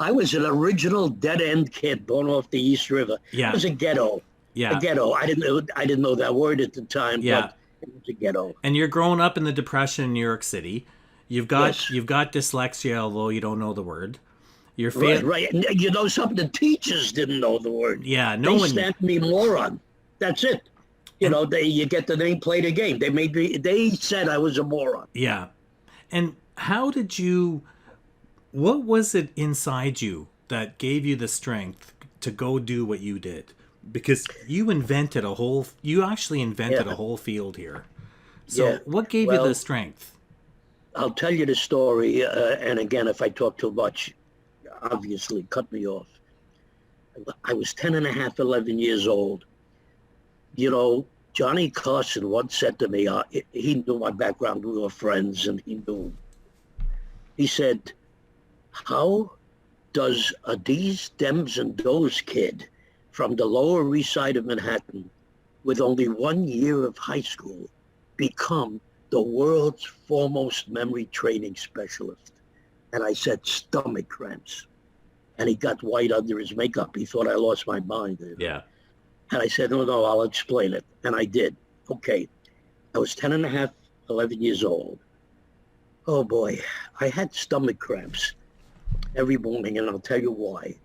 I was an original dead-end kid born off the East River. Yeah. It was a ghetto. A Yeah. ghetto. I didn't know that word at the time, Yeah. but it was a ghetto. And you're growing up in the Depression in New York City. Yes. You've got dyslexia, although you don't know the word. You're Right, fail. right. And you know something? The teachers didn't know the word. Yeah. No They one. stamped me moron. That's it. And You get the name, play the game. They said I was a moron. yeah. And how did you? What was it inside you that gave you the strength to go do what you did? Because you actually invented a Yeah, whole field here. So yeah. what gave you the Well, strength? I'll tell you the story. And again, if I talk too much, obviously cut me off. I was 10 and a half, 11 years old. Johnny Carson once said to me, he knew my background. We were friends, and he knew. He said, how does a these Dems and Does kid from the Lower East Side of Manhattan with only 1 year of high school become the world's foremost memory training specialist? And I said, stomach cramps. And he got white under his makeup. He thought I lost my mind. Yeah. And I said, no, I'll explain it. And I did. Okay. I was 10 and a half, 11 years old. Oh boy, I had stomach cramps every morning, and I'll tell you why.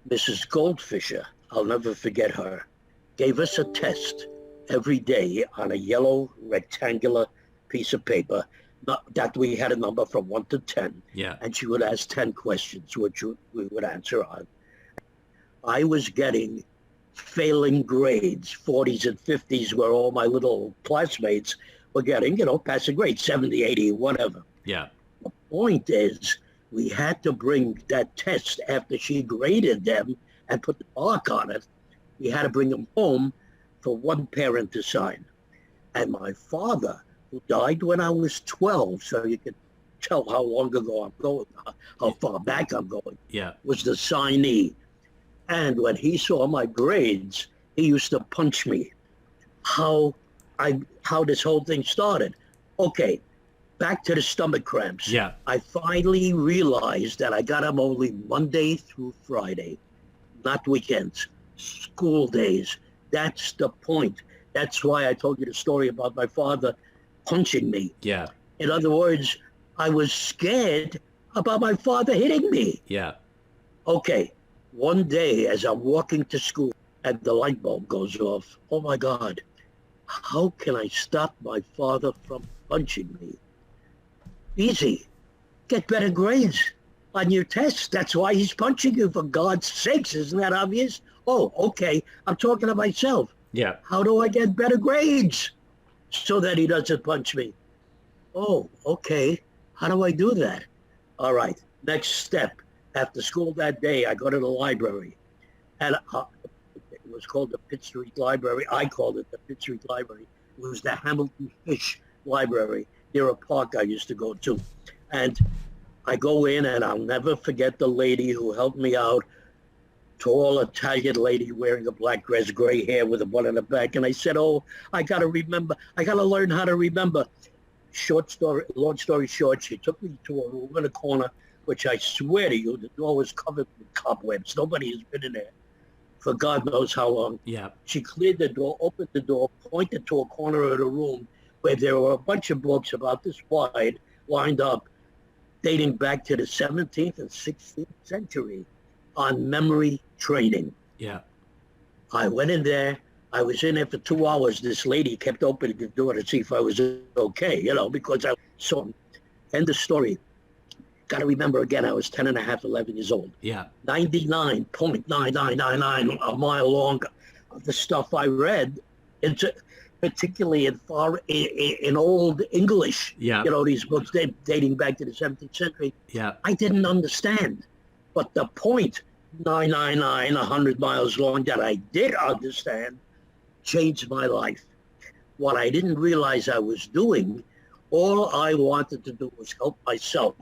Mrs. Goldfisher, I'll never forget her, gave us a test every day on a yellow rectangular piece of paper that we had a number from 1 to 10. Yeah. And she would ask 10 questions, which we would answer on. I was getting failing grades, 40s and 50s, where all my little classmates were getting, passing grades, 70, 80, whatever. Yeah. The point is, we had to bring that test after she graded them and put the mark on it. We had to bring them home for one parent to sign. And my father, who died when I was 12, so you can tell how long ago I'm going, how far back I'm going, Yeah. was the signee. And when he saw my grades, he used to punch me. How this whole thing started. Okay, back to the stomach cramps. Yeah. I finally realized that I got them only Monday through Friday, not weekends, school days. That's the point. That's why I told you the story about my father punching me. Yeah. In other words, I was scared about my father hitting me. Yeah. Okay, one day as I'm walking to school and the light bulb goes off, oh my God, how can I stop my father from punching me? Easy. Get better grades on your tests. That's why he's punching you, for God's sakes. Isn't that obvious? Oh, okay. I'm talking to myself. Yeah. How do I get better grades so that he doesn't punch me? Oh, okay. How do I do that? All right. Next step. After school that day, I go to the library. And it was called the Pitt Street Library. I called it the Pitt Street Library. It was the Hamilton Fish Library near a park I used to go to. And I go in, and I'll never forget the lady who helped me out, tall Italian lady wearing a black dress, gray hair with a bun in the back. And I said, oh, I got to learn how to remember. Long story short, she took me to a room in a corner, which I swear to you, the door was covered with cobwebs. Nobody has been in there for God knows how long. Yeah. She cleared the door, opened the door, pointed to a corner of the room where there were a bunch of books about this wide lined up, dating back to the 17th and 16th century on memory training. Yeah. I went in there. I was in there for 2 hours. This lady kept opening the door to see if I was okay, because I saw him. End of story. Got to remember again, I was 10 and a half, 11 years old. Yeah. 99.9999 a mile long of the stuff I read, particularly in Old English. Yeah. These books dating back to the 17th century. Yeah. I didn't understand. But the point, 999, 100 miles long, that I did understand changed my life. What I didn't realize I was doing, all I wanted to do was help myself.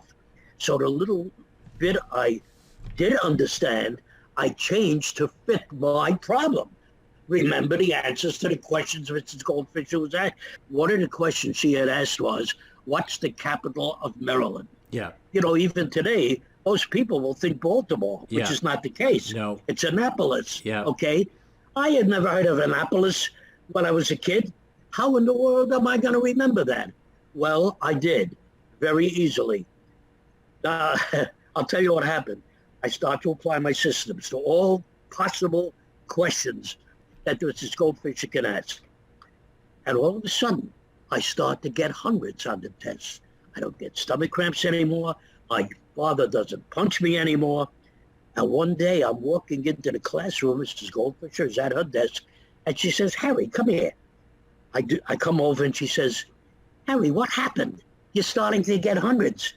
So the little bit I did understand, I changed to fit my problem. Remember the answers to the questions Mrs. Goldfisher was asked. One of the questions she had asked was, what's the capital of Maryland? Yeah. Even today, most people will think Baltimore, which Yeah. is not the case. No. It's Annapolis. Yeah. Okay. I had never heard of Annapolis when I was a kid. How in the world am I going to remember that? Well, I did very easily. Uh, I'll tell you what happened. I started to apply my systems to all possible questions that this goldfisher can ask. And all of a sudden, I start to get hundreds on the test. I don't get stomach cramps anymore. My father doesn't punch me anymore. And one day I'm walking into the classroom, Mrs. Goldfisher is at her desk, and she says, Harry, come here. I come over and she says, Harry, what happened? You're starting to get hundreds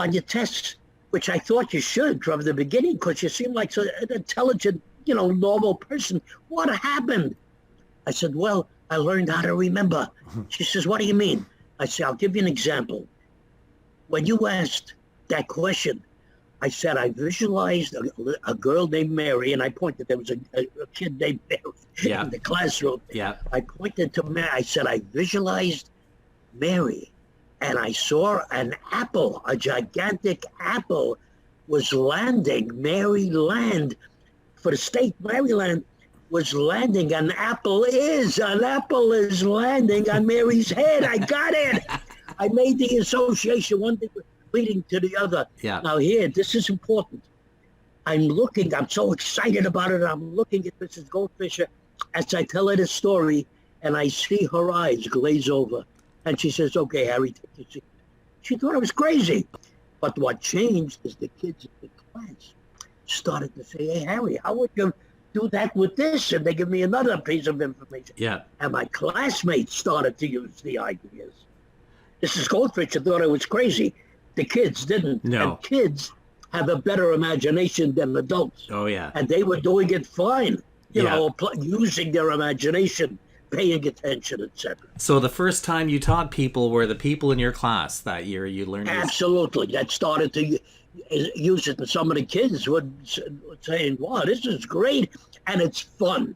on your tests, which I thought you should from the beginning because you seem like an intelligent, normal person. What happened? I said, well, I learned how to remember. She says, what do you mean? I said, I'll give you an example. When you asked that question, I said, I visualized a girl named Mary, and I pointed, there was a kid named Mary in the classroom. Yeah. I pointed to Mary. I said, I visualized Mary, and I saw an apple, a gigantic apple was landing, Maryland, for the state, Maryland was landing. An apple is landing on Mary's head. I got it. I made the association, one thing leading to the other. Yeah. Now here, this is important. I'm so excited about it. I'm looking at Mrs. Goldfisher as I tell her the story, and I see her eyes glaze over. And she says, okay, Harry, take your seat. She thought I was crazy. But what changed is the kids in the class started to say, hey, Harry, how would you do that with this? And they give me another piece of information. Yeah. And my classmates started to use the ideas. Mrs. Goldfisher thought I was crazy. The kids didn't. No. And kids have a better imagination than adults. Oh, yeah. And they were doing it fine, Yeah. using their imagination, paying attention, etc. So the first time you taught people were the people in your class that year you learned this? Absolutely. That started to use it, and some of the kids would saying, wow, this is great, and it's fun.